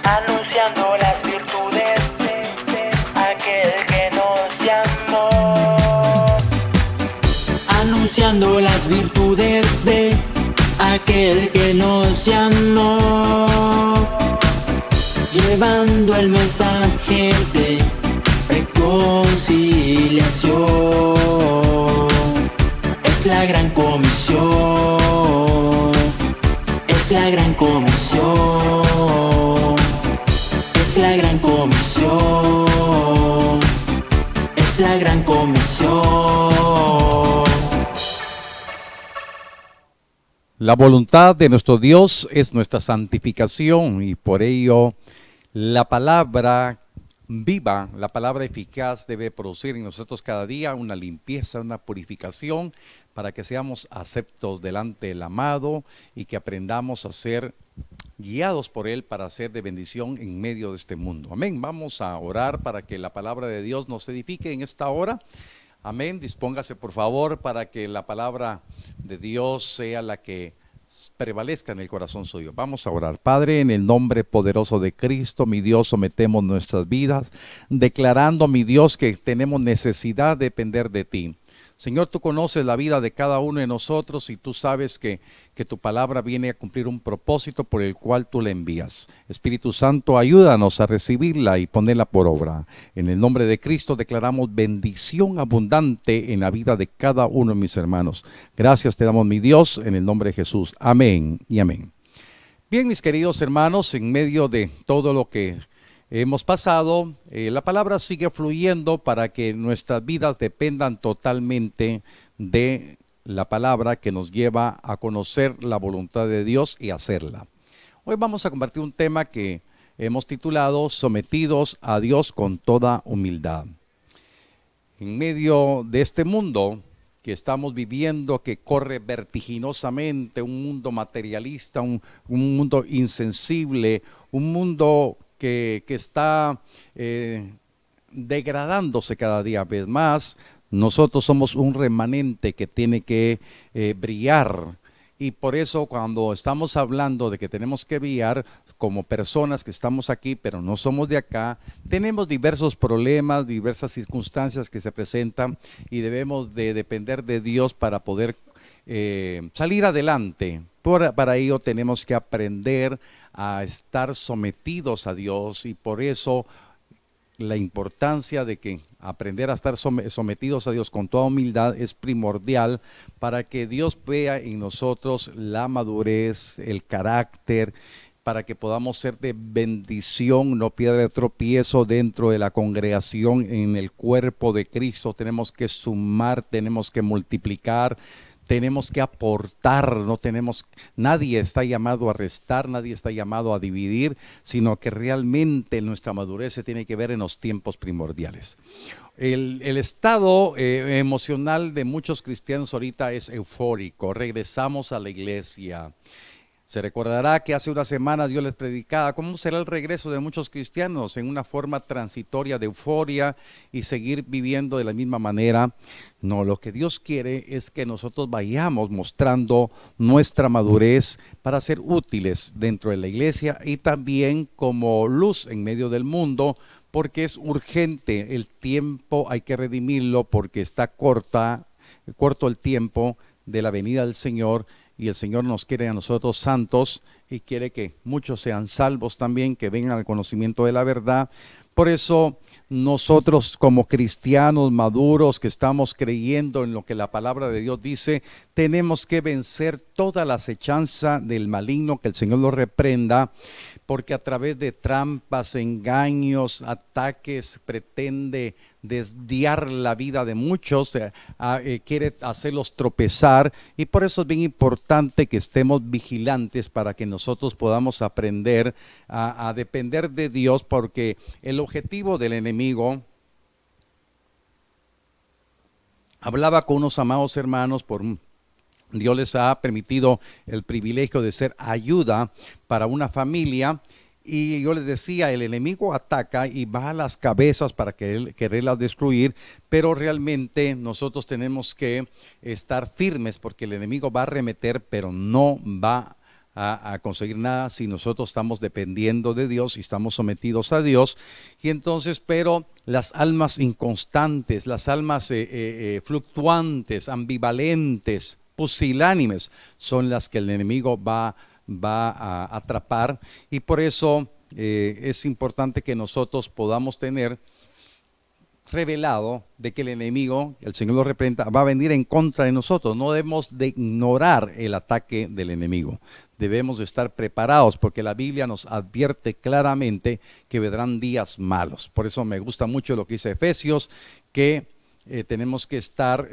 anunciando las virtudes de aquel que nos llamó. Anunciando las virtudes de aquel que nos llamó. Llevando el mensaje de reconciliación. Es la gran comisión. Es la gran comisión. Es la gran comisión. Es la gran comisión. La voluntad de nuestro Dios es nuestra santificación y por ello la palabra viva, la palabra eficaz debe producir en nosotros cada día una limpieza, una purificación para que seamos aceptos delante del amado y que aprendamos a ser guiados por Él para ser de bendición en medio de este mundo. Amén. Vamos a orar para que la palabra de Dios nos edifique en esta hora. Amén. Dispóngase por favor para que la palabra de Dios sea la que prevalezca en el corazón suyo. Vamos a orar. Padre, en el nombre poderoso de Cristo, mi Dios, sometemos nuestras vidas, declarando, mi Dios, que tenemos necesidad de depender de ti. Señor, tú conoces la vida de cada uno de nosotros y tú sabes que tu palabra viene a cumplir un propósito por el cual tú la envías. Espíritu Santo, ayúdanos a recibirla y ponerla por obra. En el nombre de Cristo declaramos bendición abundante en la vida de cada uno de mis hermanos. Gracias te damos, mi Dios, en el nombre de Jesús. Amén y amén. Bien, mis queridos hermanos, en medio de todo lo que hemos pasado, la palabra sigue fluyendo para que nuestras vidas dependan totalmente de la palabra que nos lleva a conocer la voluntad de Dios y hacerla. Hoy vamos a compartir un tema que hemos titulado Sometidos a Dios con toda humildad. En medio de este mundo que estamos viviendo, que corre vertiginosamente, un mundo materialista, un mundo insensible, un mundo que está degradándose cada día vez más, nosotros somos un remanente que tiene que brillar. Y por eso cuando estamos hablando de que tenemos que brillar como personas que estamos aquí, pero no somos de acá, tenemos diversos problemas, diversas circunstancias que se presentan y debemos de depender de Dios para poder salir adelante. Para ello tenemos que aprender a estar sometidos a Dios y por eso la importancia de que aprender a estar sometidos a Dios con toda humildad es primordial para que Dios vea en nosotros la madurez, el carácter, para que podamos ser de bendición, no piedra de tropiezo dentro de la congregación en el cuerpo de Cristo. Tenemos que sumar, tenemos que multiplicar, tenemos que aportar, nadie está llamado a restar, nadie está llamado a dividir, sino que realmente nuestra madurez se tiene que ver en los tiempos primordiales. El estado emocional de muchos cristianos ahorita es eufórico. Regresamos a la iglesia. Se recordará que hace unas semanas yo les predicaba cómo será el regreso de muchos cristianos en una forma transitoria de euforia y seguir viviendo de la misma manera. No, lo que Dios quiere es que nosotros vayamos mostrando nuestra madurez para ser útiles dentro de la iglesia y también como luz en medio del mundo, porque es urgente el tiempo, hay que redimirlo porque está corto el tiempo de la venida del Señor. Y el Señor nos quiere a nosotros santos y quiere que muchos sean salvos también, que vengan al conocimiento de la verdad. Por eso nosotros como cristianos maduros que estamos creyendo en lo que la palabra de Dios dice, tenemos que vencer toda la acechanza del maligno, que el Señor lo reprenda, porque a través de trampas, engaños, ataques, pretende desviar la vida de muchos, quiere hacerlos tropezar y por eso es bien importante que estemos vigilantes para que nosotros podamos aprender a depender de Dios, porque el objetivo del enemigo, hablaba con unos amados hermanos, Dios les ha permitido el privilegio de ser ayuda para una familia. Y yo les decía, el enemigo ataca y va a las cabezas para quererlas destruir, pero realmente nosotros tenemos que estar firmes porque el enemigo va a arremeter, pero no va a conseguir nada si nosotros estamos dependiendo de Dios y estamos sometidos a Dios. Y entonces, pero las almas inconstantes, las almas fluctuantes, ambivalentes, pusilánimes, son las que el enemigo va a atrapar. Y por eso es importante que nosotros podamos tener revelado de que el enemigo, el Señor lo reprenda, va a venir en contra de nosotros. No debemos de ignorar el ataque del enemigo. Debemos de estar preparados porque la Biblia nos advierte claramente que vendrán días malos. Por eso me gusta mucho lo que dice Efesios, que tenemos que estar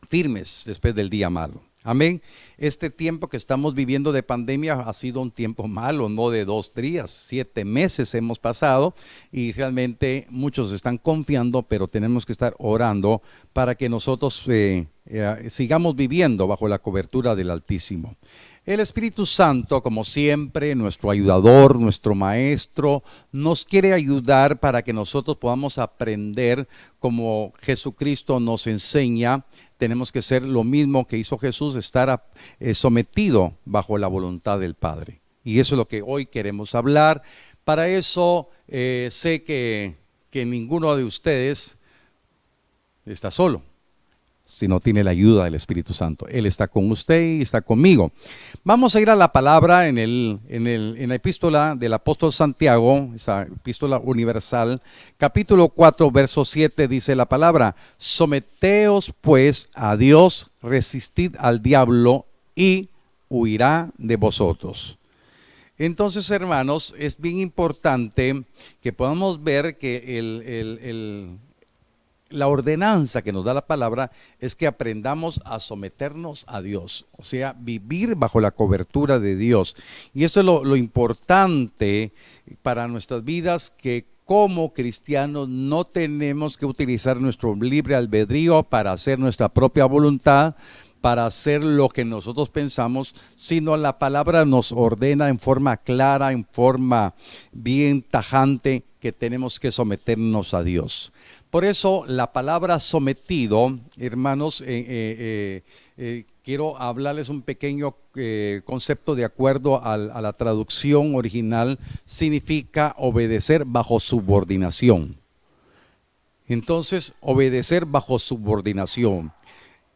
firmes después del día malo. Amén. Este tiempo que estamos viviendo de pandemia ha sido un tiempo malo, no de 2 días, 7 meses hemos pasado y realmente muchos están confiando, pero tenemos que estar orando para que nosotros sigamos viviendo bajo la cobertura del Altísimo. El Espíritu Santo, como siempre, nuestro ayudador, nuestro maestro, nos quiere ayudar para que nosotros podamos aprender como Jesucristo nos enseña. Tenemos que ser lo mismo que hizo Jesús, estar sometido bajo la voluntad del Padre. Y eso es lo que hoy queremos hablar. Para eso sé que ninguno de ustedes está solo, si no tiene la ayuda del Espíritu Santo. Él está con usted y está conmigo. Vamos a ir a la palabra en la epístola del apóstol Santiago, esa epístola universal, capítulo 4, verso 7, dice la palabra: someteos pues a Dios, resistid al diablo y huirá de vosotros. Entonces, hermanos, es bien importante que podamos ver que la ordenanza que nos da la palabra es que aprendamos a someternos a Dios, o sea, vivir bajo la cobertura de Dios. Y eso es lo importante para nuestras vidas, que como cristianos no tenemos que utilizar nuestro libre albedrío para hacer nuestra propia voluntad, para hacer lo que nosotros pensamos, sino la palabra nos ordena en forma clara, en forma bien tajante, que tenemos que someternos a Dios. Por eso la palabra sometido, hermanos, quiero hablarles un pequeño concepto de acuerdo a la traducción original. Significa obedecer bajo subordinación. Entonces, obedecer bajo subordinación.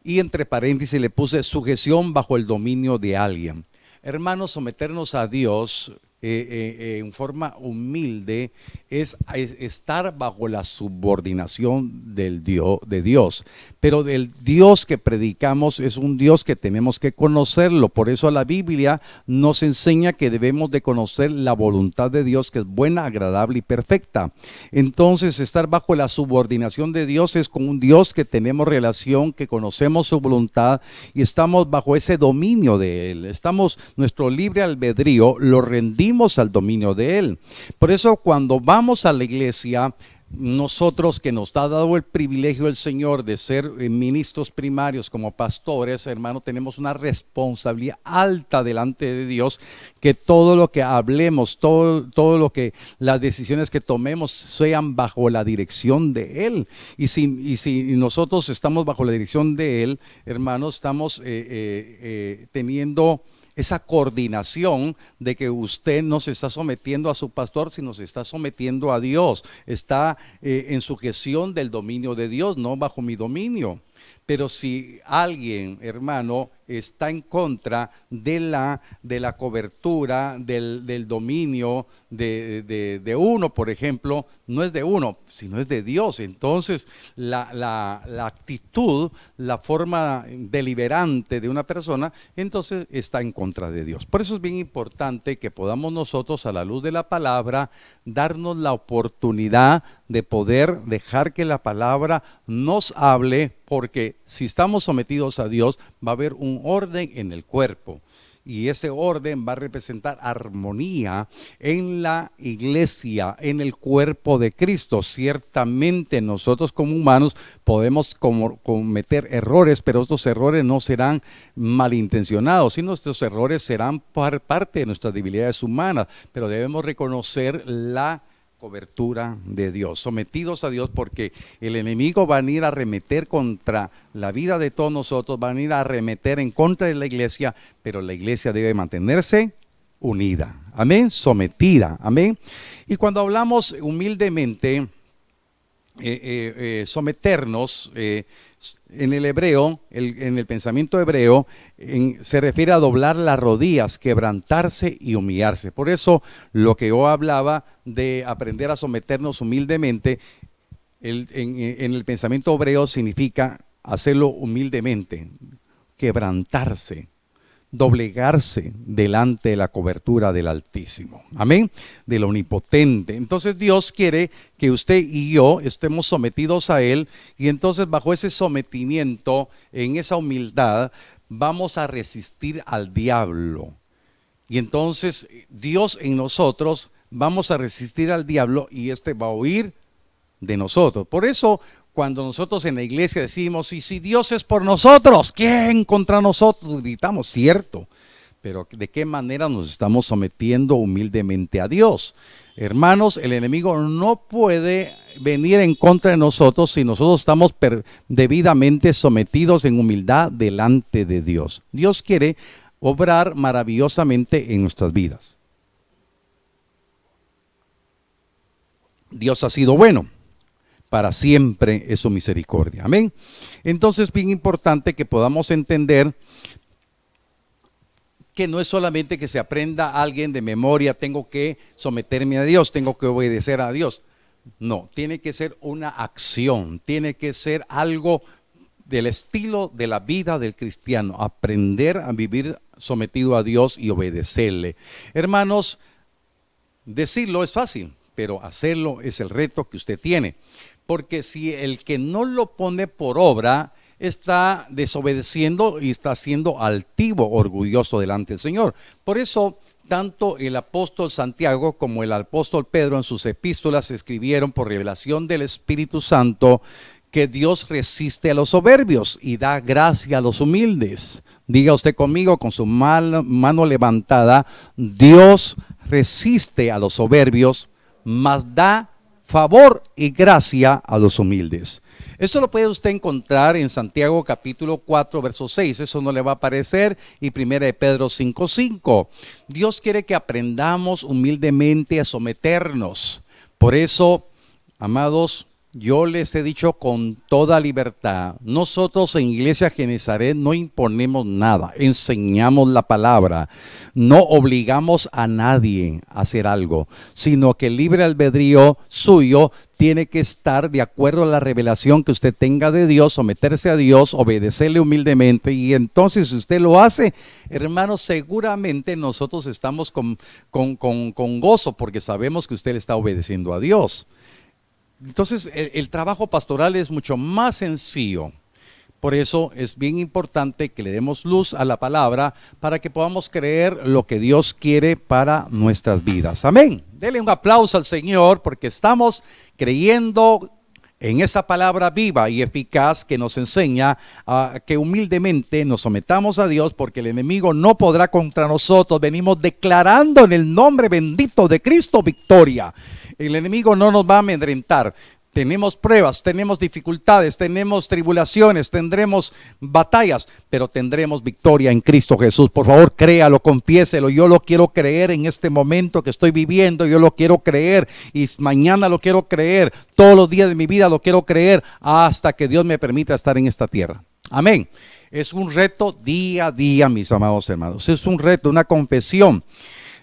Y entre paréntesis le puse sujeción bajo el dominio de alguien. Hermanos, someternos a Dios en forma humilde es estar bajo la subordinación de Dios. Pero del Dios que predicamos es un Dios que tenemos que conocerlo. Por eso la Biblia nos enseña que debemos de conocer la voluntad de Dios, que es buena, agradable y perfecta. Entonces, estar bajo la subordinación de Dios es con un Dios que tenemos relación, que conocemos su voluntad y estamos bajo ese dominio de Él. Nuestro libre albedrío lo rendimos al dominio de Él. Por eso cuando vamos a la iglesia, nosotros que nos ha dado el privilegio el Señor de ser ministros primarios como pastores, hermano, tenemos una responsabilidad alta delante de Dios, que todo lo que hablemos, todo lo que las decisiones que tomemos sean bajo la dirección de Él. Y si nosotros estamos bajo la dirección de Él, hermanos, estamos teniendo esa coordinación de que usted no se está sometiendo a su pastor, sino se está sometiendo a Dios. Está en sujeción del dominio de Dios, no bajo mi dominio. Pero si alguien, hermano, está en contra de la cobertura, del dominio de uno, por ejemplo, no es de uno, sino es de Dios. Entonces, la actitud, la forma deliberante de una persona, entonces está en contra de Dios. Por eso es bien importante que podamos nosotros, a la luz de la palabra, darnos la oportunidad de poder dejar que la palabra nos hable, porque si estamos sometidos a Dios, va a haber un orden en el cuerpo. Y ese orden va a representar armonía en la iglesia, en el cuerpo de Cristo. Ciertamente nosotros como humanos podemos cometer errores, pero estos errores no serán malintencionados, sino estos errores serán parte de nuestras debilidades humanas. Pero debemos reconocer la cobertura de Dios, sometidos a Dios, porque el enemigo va a venir a arremeter contra la vida de todos nosotros, va a venir a arremeter en contra de la iglesia, pero la iglesia debe mantenerse unida, amén, sometida, amén. Y cuando hablamos humildemente, someternos, en el hebreo, en el pensamiento hebreo, se refiere a doblar las rodillas, quebrantarse y humillarse. Por eso lo que yo hablaba de aprender a someternos humildemente, en el pensamiento hebreo significa hacerlo humildemente, quebrantarse, doblegarse delante de la cobertura del Altísimo, amén, del Omnipotente. Entonces Dios quiere que usted y yo estemos sometidos a Él, y entonces bajo ese sometimiento, en esa humildad, vamos a resistir al diablo. Y entonces Dios en nosotros, vamos a resistir al diablo, y este va a huir de nosotros. Por eso, cuando nosotros en la iglesia decimos, y si Dios es por nosotros, ¿quién contra nosotros? Gritamos, cierto, pero ¿de qué manera nos estamos sometiendo humildemente a Dios? Hermanos, el enemigo no puede venir en contra de nosotros si nosotros estamos debidamente sometidos en humildad delante de Dios. Dios quiere obrar maravillosamente en nuestras vidas. Dios ha sido bueno. Para siempre es su misericordia, amén. Entonces, bien importante que podamos entender que no es solamente que se aprenda a alguien de memoria, tengo que someterme a Dios, tengo que obedecer a Dios. No, tiene que ser una acción, tiene que ser algo del estilo de la vida del cristiano, aprender a vivir sometido a Dios y obedecerle. Hermanos, decirlo es fácil, pero hacerlo es el reto que usted tiene. Porque si el que no lo pone por obra está desobedeciendo y está siendo altivo, orgulloso delante del Señor. Por eso, tanto el apóstol Santiago como el apóstol Pedro en sus epístolas escribieron por revelación del Espíritu Santo que Dios resiste a los soberbios y da gracia a los humildes. Diga usted conmigo con su mano levantada, Dios resiste a los soberbios, mas da favor y gracia a los humildes. Esto lo puede usted encontrar en Santiago capítulo 4 verso 6, eso no le va a aparecer, y primera de Pedro 5:5. Dios quiere que aprendamos humildemente a someternos. Por eso, amados, yo les he dicho con toda libertad, nosotros en Iglesia Genezaret no imponemos nada, enseñamos la palabra, no obligamos a nadie a hacer algo, sino que el libre albedrío suyo tiene que estar de acuerdo a la revelación que usted tenga de Dios, someterse a Dios, obedecerle humildemente, y entonces si usted lo hace, hermanos, seguramente nosotros estamos con gozo, porque sabemos que usted le está obedeciendo a Dios. Entonces el trabajo pastoral es mucho más sencillo. Por eso es bien importante que le demos luz a la palabra para que podamos creer lo que Dios quiere para nuestras vidas. Amén. Dele un aplauso al Señor porque estamos creyendo en esa palabra viva y eficaz que nos enseña a que humildemente nos sometamos a Dios, porque el enemigo no podrá contra nosotros. Venimos declarando en el nombre bendito de Cristo victoria. El enemigo no nos va a amedrentar. Tenemos pruebas, tenemos dificultades, tenemos tribulaciones, tendremos batallas, pero tendremos victoria en Cristo Jesús. Por favor, créalo, confiéselo. Yo lo quiero creer en este momento que estoy viviendo, yo lo quiero creer, y mañana lo quiero creer, todos los días de mi vida lo quiero creer, hasta que Dios me permita estar en esta tierra. Amén. Es un reto día a día, mis amados hermanos. Es un reto, una confesión.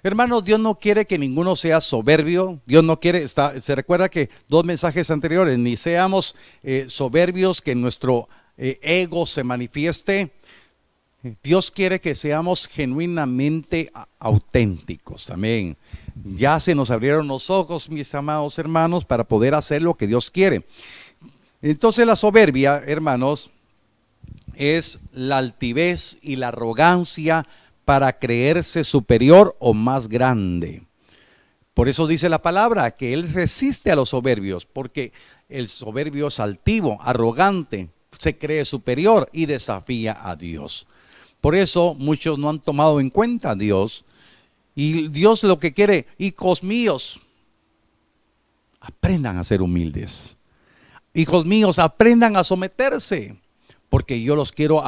Hermanos, Dios no quiere que ninguno sea soberbio. Dios no quiere, se recuerda que 2 mensajes anteriores, ni seamos soberbios, que nuestro ego se manifieste. Dios quiere que seamos genuinamente auténticos. Amén. Ya se nos abrieron los ojos, mis amados hermanos, para poder hacer lo que Dios quiere. Entonces la soberbia, hermanos, es la altivez y la arrogancia para creerse superior o más grande. Por eso dice la palabra que Él resiste a los soberbios, porque el soberbio es altivo, arrogante, se cree superior y desafía a Dios. Por eso muchos no han tomado en cuenta a Dios, y Dios lo que quiere, hijos míos, Aprendan a ser humildes. Hijos míos, aprendan a someterse, porque yo los quiero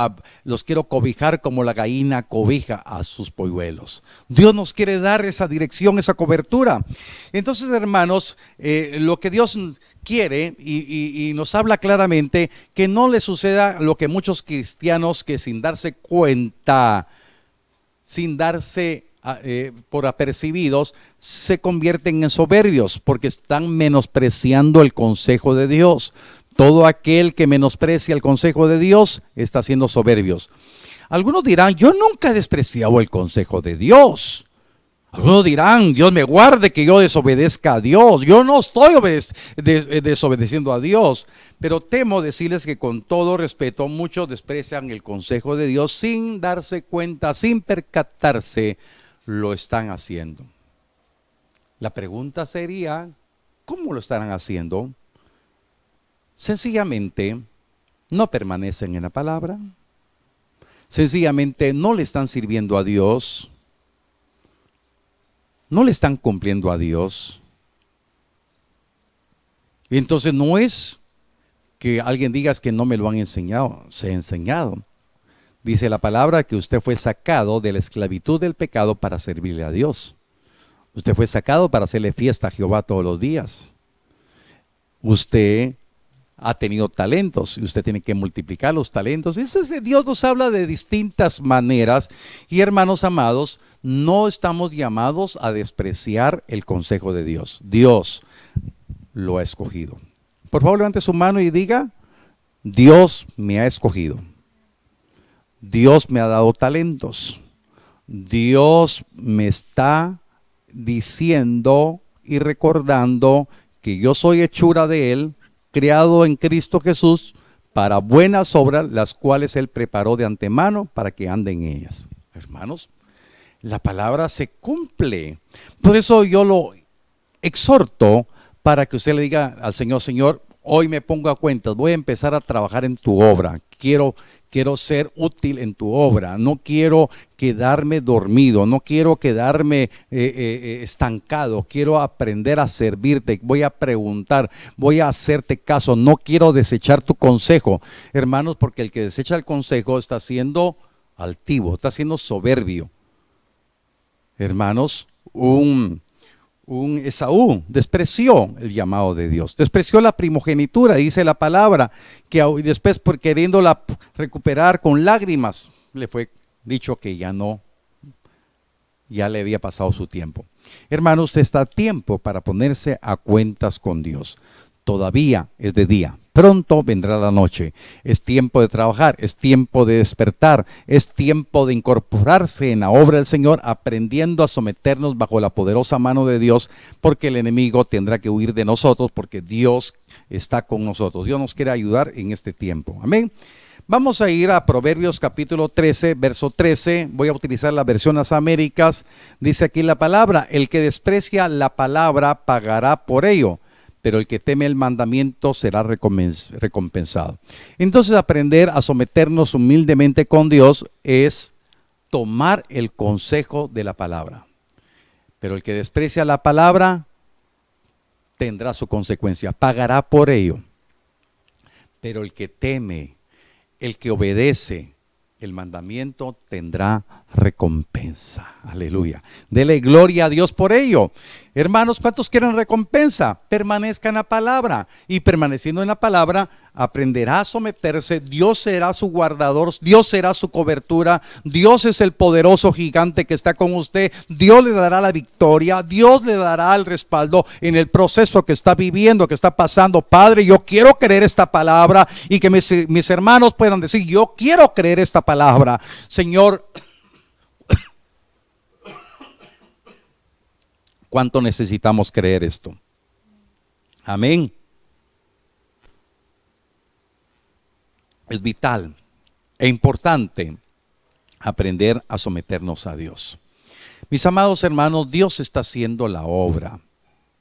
cobijar como la gallina cobija a sus polluelos. Dios nos quiere dar esa dirección, esa cobertura. Entonces, hermanos, lo que Dios quiere y nos habla claramente, que no le suceda lo que muchos cristianos, que sin darse cuenta, sin darse por apercibidos, se convierten en soberbios, porque están menospreciando el consejo de Dios. Todo aquel que menosprecia el consejo de Dios está siendo soberbios. Algunos dirán, yo nunca he despreciado el consejo de Dios. Algunos dirán, Dios me guarde que yo desobedezca a Dios. Yo no estoy desobedeciendo a Dios. Pero temo decirles que con todo respeto, muchos desprecian el consejo de Dios sin darse cuenta, sin percatarse, lo están haciendo. La pregunta sería, ¿cómo lo estarán haciendo? Sencillamente, no permanecen en la palabra. Sencillamente, no le están sirviendo a Dios. No le están cumpliendo a Dios. Y entonces no es que alguien diga que no me lo han enseñado. Se ha enseñado. Dice la palabra que usted fue sacado de la esclavitud del pecado para servirle a Dios. Usted fue sacado para hacerle fiesta a Jehová todos los días. Usted ha tenido talentos y usted tiene que multiplicar los talentos. Dios nos habla de distintas maneras. Y hermanos amados, no estamos llamados a despreciar el consejo de Dios. Dios lo ha escogido. Por favor, levante su mano y diga, Dios me ha escogido. Dios me ha dado talentos. Dios me está diciendo y recordando que yo soy hechura de Él, creado en Cristo Jesús para buenas obras, las cuales Él preparó de antemano para que anden en ellas. Hermanos, la palabra se cumple. Por eso yo lo exhorto para que usted le diga al Señor, Señor, hoy me pongo a cuentas, voy a empezar a trabajar en tu obra. Quiero ser útil en tu obra, no quiero quedarme dormido, no quiero quedarme estancado, quiero aprender a servirte, voy a preguntar, voy a hacerte caso, no quiero desechar tu consejo. Hermanos, porque el que desecha el consejo está siendo altivo, está siendo soberbio. Hermanos, un Esaú despreció el llamado de Dios, despreció la primogenitura, dice la palabra, que después por queriéndola recuperar con lágrimas, le fue dicho que ya le había pasado su tiempo. Hermanos, está a tiempo para ponerse a cuentas con Dios. Todavía es de día, pronto vendrá la noche. Es tiempo de trabajar, es tiempo de despertar, es tiempo de incorporarse en la obra del Señor, aprendiendo a someternos bajo la poderosa mano de Dios, porque el enemigo tendrá que huir de nosotros, porque Dios está con nosotros. Dios nos quiere ayudar en este tiempo. Amén. Vamos a ir a Proverbios capítulo 13, verso 13. Voy a utilizar la versión Las Américas. Dice aquí la palabra: el que desprecia la palabra pagará por ello, pero el que teme el mandamiento será recompensado. Entonces, aprender a someternos humildemente con Dios es tomar el consejo de la palabra. Pero el que desprecia la palabra tendrá su consecuencia, pagará por ello. Pero el que teme, el que obedece el mandamiento tendrá recompensa. Aleluya. Dele gloria a Dios por ello. Hermanos, ¿cuántos quieren recompensa? Permanezca en la palabra. Y permaneciendo en la palabra, aprenderá a someterse. Dios será su guardador. Dios será su cobertura. Dios es el poderoso gigante que está con usted. Dios le dará la victoria. Dios le dará el respaldo en el proceso que está viviendo, que está pasando. Padre, yo quiero creer esta palabra, y que mis hermanos puedan decir, yo quiero creer esta palabra. Señor, ¿cuánto necesitamos creer esto? Amén. Es vital e importante aprender a someternos a Dios. Mis amados hermanos, Dios está haciendo la obra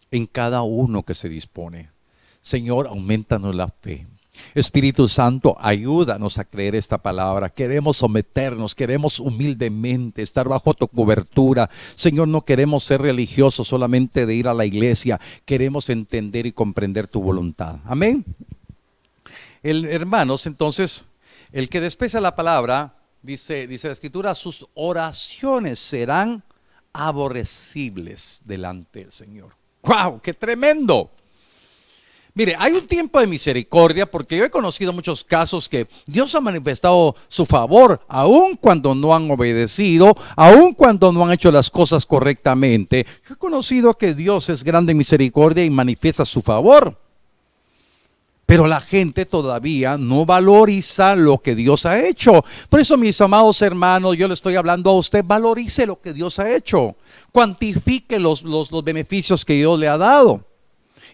en cada uno que se dispone. Señor, aumentanos la fe. Espíritu Santo, ayúdanos a creer esta palabra. Queremos someternos, queremos humildemente estar bajo tu cobertura. Señor, no queremos ser religiosos solamente de ir a la iglesia. Queremos entender y comprender tu voluntad. Amén. Hermanos, entonces, el que desprecia la palabra, dice la Escritura, sus oraciones serán aborrecibles delante del Señor. ¡Wow! ¡Qué tremendo! Mire, hay un tiempo de misericordia, porque yo he conocido muchos casos que Dios ha manifestado su favor, aun cuando no han obedecido, aun cuando no han hecho las cosas correctamente. Yo he conocido que Dios es grande en misericordia y manifiesta su favor. Pero la gente todavía no valoriza lo que Dios ha hecho. Por eso, mis amados hermanos, yo le estoy hablando a usted, valorice lo que Dios ha hecho. Cuantifique los beneficios que Dios le ha dado.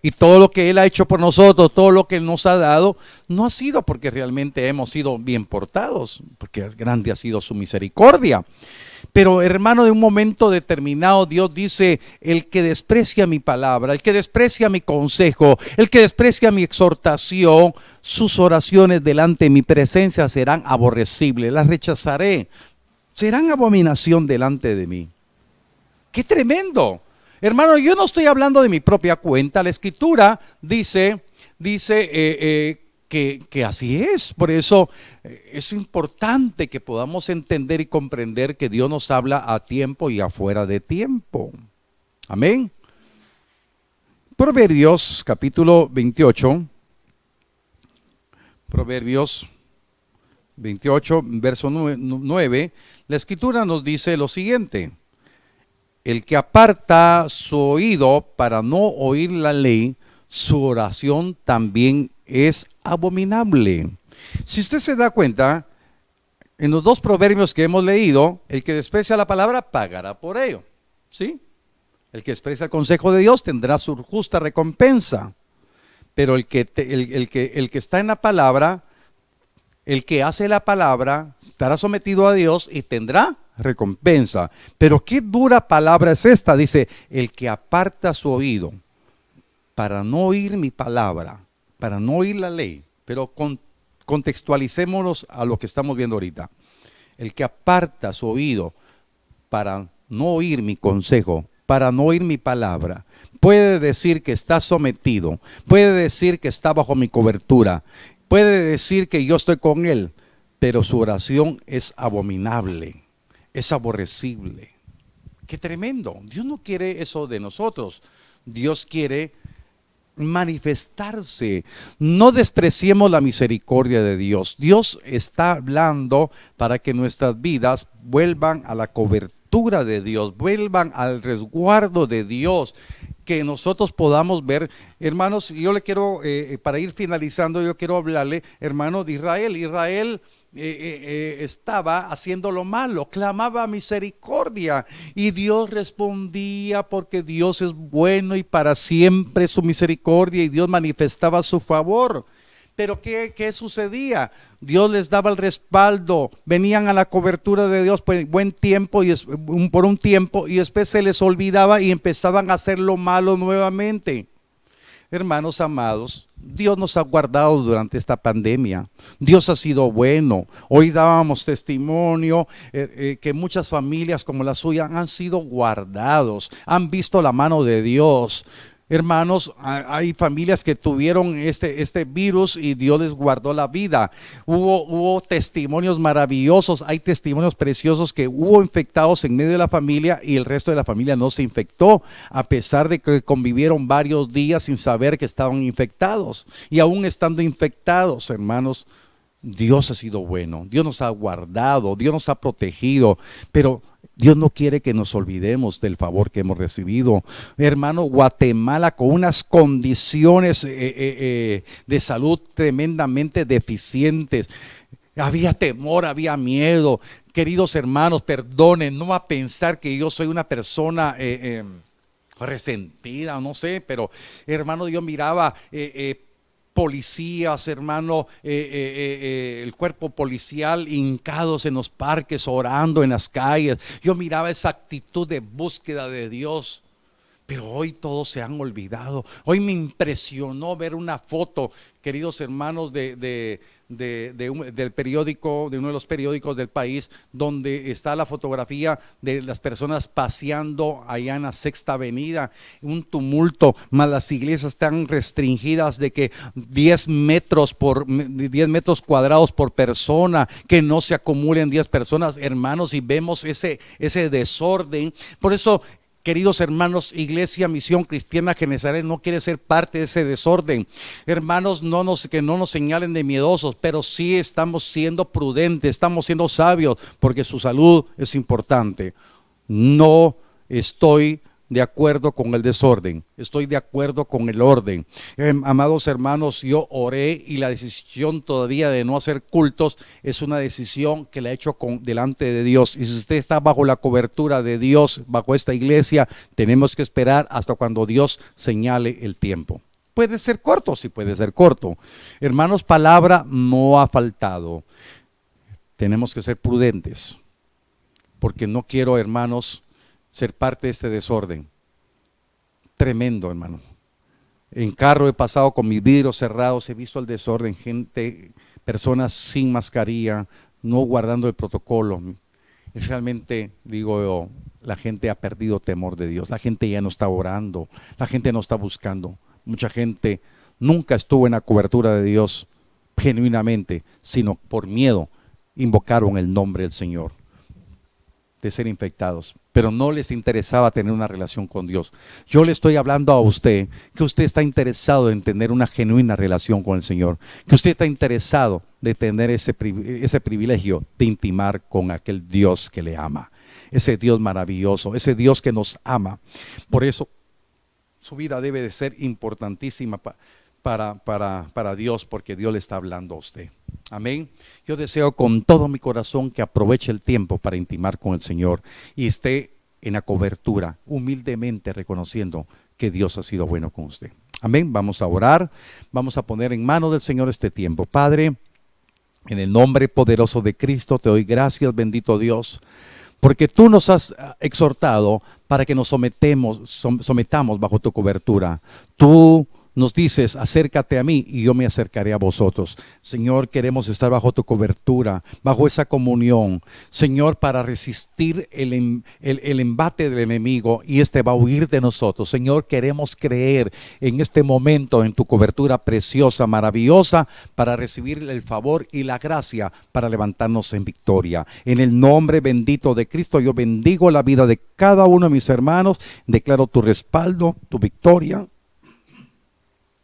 Y todo lo que Él ha hecho por nosotros, todo lo que Él nos ha dado, no ha sido porque realmente hemos sido bien portados, porque grande ha sido su misericordia. Pero hermano, de un momento determinado Dios dice, el que desprecia mi palabra, el que desprecia mi consejo, el que desprecia mi exhortación, sus oraciones delante de mi presencia serán aborrecibles, las rechazaré, serán abominación delante de mí. ¡Qué tremendo! Hermano, yo no estoy hablando de mi propia cuenta. La Escritura dice que así es. Por eso es importante que podamos entender y comprender que Dios nos habla a tiempo y afuera de tiempo. Amén. Proverbios capítulo 28. Proverbios 28, verso 9. La Escritura nos dice lo siguiente. El que aparta su oído para no oír la ley, su oración también es abominable. Si usted se da cuenta, en los dos proverbios que hemos leído, el que desprecia la palabra pagará por ello. ¿Sí? El que desprecia el consejo de Dios tendrá su justa recompensa. Pero el que está en la palabra, el que hace la palabra, estará sometido a Dios y tendrá recompensa. Pero qué dura palabra es esta. Dice, el que aparta su oído para no oír mi palabra, para no oír la ley. Pero contextualicémonos a lo que estamos viendo ahorita. El que aparta su oído para no oír mi consejo, para no oír mi palabra, puede decir que está sometido, puede decir que está bajo mi cobertura, puede decir que yo estoy con él, pero su oración es abominable, es aborrecible. ¡Qué tremendo! Dios no quiere eso de nosotros. Dios quiere manifestarse. No despreciemos la misericordia de Dios. Dios está hablando para que nuestras vidas vuelvan a la cobertura de Dios, vuelvan al resguardo de Dios, que nosotros podamos ver. Hermanos, yo le quiero, para ir finalizando, yo quiero hablarle, hermano, de Israel. Israel estaba haciendo lo malo, clamaba misericordia y Dios respondía, porque Dios es bueno y para siempre su misericordia, y Dios manifestaba su favor. Pero ¿qué sucedía? Dios les daba el respaldo, venían a la cobertura de Dios por buen tiempo por un tiempo, y después se les olvidaba y empezaban a hacer lo malo nuevamente. Hermanos amados, Dios nos ha guardado durante esta pandemia. Dios ha sido bueno. Hoy dábamos testimonio que muchas familias como la suya han sido guardados, han visto la mano de Dios. Hermanos, hay familias que tuvieron este virus y Dios les guardó la vida. Hubo testimonios maravillosos, hay testimonios preciosos que hubo infectados en medio de la familia y el resto de la familia no se infectó, a pesar de que convivieron varios días sin saber que estaban infectados. Y aún estando infectados, hermanos, Dios ha sido bueno, Dios nos ha guardado, Dios nos ha protegido, pero Dios no quiere que nos olvidemos del favor que hemos recibido. Hermano, Guatemala con unas condiciones de salud tremendamente deficientes. Había temor, había miedo. Queridos hermanos, perdonen, no va a pensar que yo soy una persona resentida, no sé, pero hermano, yo miraba policías, hermano, el cuerpo policial hincados en los parques, orando en las calles. Yo miraba esa actitud de búsqueda de Dios. Pero hoy todos se han olvidado. Hoy me impresionó ver una foto, queridos hermanos, del periódico, de uno de los periódicos del país, donde está la fotografía de las personas paseando allá en la Sexta Avenida, un tumulto, más las iglesias están restringidas de que 10 metros cuadrados por persona, que no se acumulen 10 personas, hermanos, y vemos ese desorden. Por eso, queridos hermanos, Iglesia Misión Cristiana Genezaret no quiere ser parte de ese desorden. Hermanos, que no nos señalen de miedosos, pero sí estamos siendo prudentes, estamos siendo sabios, porque su salud es importante. No estoy de acuerdo con el desorden, estoy de acuerdo con el orden. Amados hermanos, yo oré y la decisión todavía de no hacer cultos es una decisión que la he hecho delante de Dios. Y si usted está bajo la cobertura de Dios, bajo esta iglesia, tenemos que esperar hasta cuando Dios señale el tiempo. Puede ser corto, sí puede ser corto. Hermanos, palabra no ha faltado. Tenemos que ser prudentes, porque no quiero, hermanos, ser parte de este desorden. Tremendo, hermano. En carro he pasado con mis vidrios cerrados, he visto el desorden, personas sin mascarilla, no guardando el protocolo. Y realmente, digo yo, la gente ha perdido temor de Dios, la gente ya no está orando, la gente no está buscando. Mucha gente nunca estuvo en la cobertura de Dios genuinamente, sino por miedo invocaron el nombre del Señor de ser infectados, pero no les interesaba tener una relación con Dios. Yo le estoy hablando a usted que usted está interesado en tener una genuina relación con el Señor, que usted está interesado de tener ese privilegio de intimar con aquel Dios que le ama, ese Dios maravilloso, ese Dios que nos ama. Por eso su vida debe de ser importantísima para Dios, porque Dios le está hablando a usted. Amén. Yo deseo con todo mi corazón que aproveche el tiempo para intimar con el Señor y esté en la cobertura, humildemente reconociendo que Dios ha sido bueno con usted. Amén. Vamos a orar, vamos a poner en manos del Señor este tiempo. Padre, en el nombre poderoso de Cristo te doy gracias, bendito Dios, porque tú nos has exhortado para que nos sometamos bajo tu cobertura. Tú nos dices, acércate a mí y yo me acercaré a vosotros. Señor, queremos estar bajo tu cobertura, bajo esa comunión, Señor, para resistir el embate del enemigo, y este va a huir de nosotros. Señor, queremos creer en este momento en tu cobertura preciosa, maravillosa, para recibir el favor y la gracia para levantarnos en victoria. En el nombre bendito de Cristo, yo bendigo la vida de cada uno de mis hermanos, declaro tu respaldo, tu victoria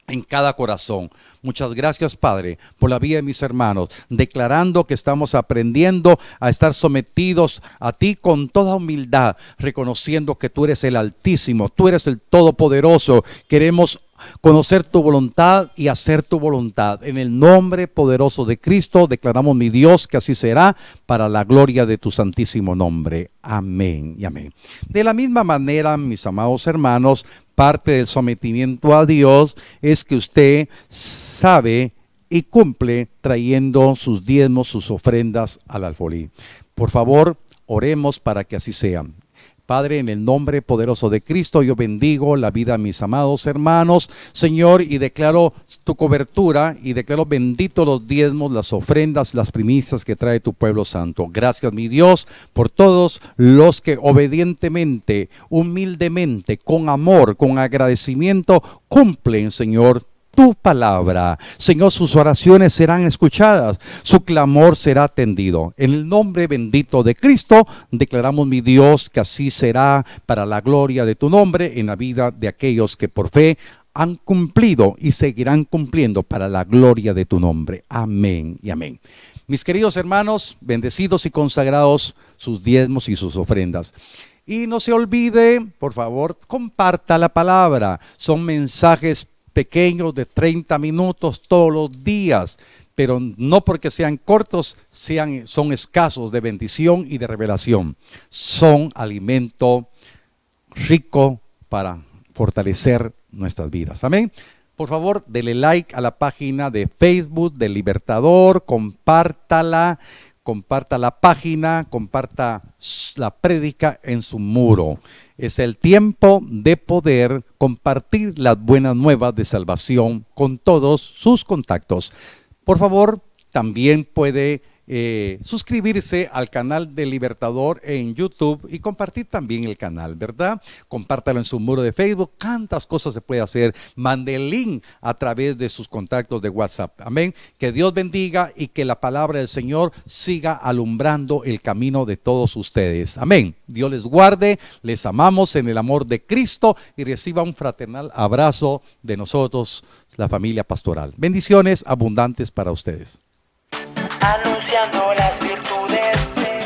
en cada corazón. Muchas gracias, Padre, por la vida de mis hermanos, declarando que estamos aprendiendo a estar sometidos a ti con toda humildad, reconociendo que tú eres el Altísimo, tú eres el Todopoderoso. Queremos conocer tu voluntad y hacer tu voluntad. En el nombre poderoso de Cristo declaramos, mi Dios, que así será, para la gloria de tu santísimo nombre. Amén y amén. De la misma manera, mis amados hermanos, parte del sometimiento a Dios es que usted sabe y cumple trayendo sus diezmos, sus ofrendas al alfolí. Por favor, oremos para que así sea. Padre, en el nombre poderoso de Cristo, yo bendigo la vida de mis amados hermanos, Señor, y declaro tu cobertura, y declaro bendito los diezmos, las ofrendas, las primicias que trae tu pueblo santo. Gracias, mi Dios, por todos los que obedientemente, humildemente, con amor, con agradecimiento, cumplen, Señor, tu palabra. Señor, sus oraciones serán escuchadas, su clamor será atendido. En el nombre bendito de Cristo, declaramos, mi Dios, que así será para la gloria de tu nombre en la vida de aquellos que por fe han cumplido y seguirán cumpliendo para la gloria de tu nombre. Amén y amén. Mis queridos hermanos, bendecidos y consagrados sus diezmos y sus ofrendas. Y no se olvide, por favor, comparta la palabra. Son mensajes pequeños de 30 minutos todos los días, pero no porque sean cortos, son escasos de bendición y de revelación. Son alimento rico para fortalecer nuestras vidas. Amén. Por favor, dele like a la página de Facebook del Libertador, compártala, comparta la página, comparta la prédica en su muro. Es el tiempo de poder compartir las buenas nuevas de salvación con todos sus contactos. Por favor, también puede suscribirse al canal del Libertador en YouTube y compartir también el canal, ¿verdad? Compártalo en su muro de Facebook. Tantas cosas se puede hacer. Mande el link a través de sus contactos de WhatsApp. Amén. Que Dios bendiga y que la palabra del Señor siga alumbrando el camino de todos ustedes. Amén. Dios les guarde. Les amamos en el amor de Cristo y reciba un fraternal abrazo de nosotros, la familia pastoral. Bendiciones abundantes para ustedes. Anunciando las virtudes de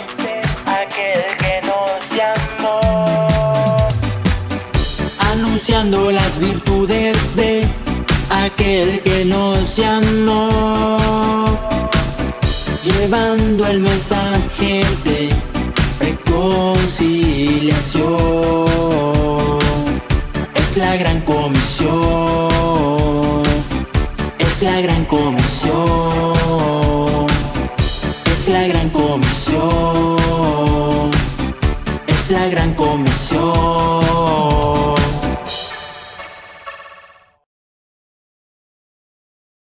aquel que nos llamó. Anunciando las virtudes de aquel que nos llamó. Llevando el mensaje de reconciliación. Es la gran comisión. Es la gran comisión.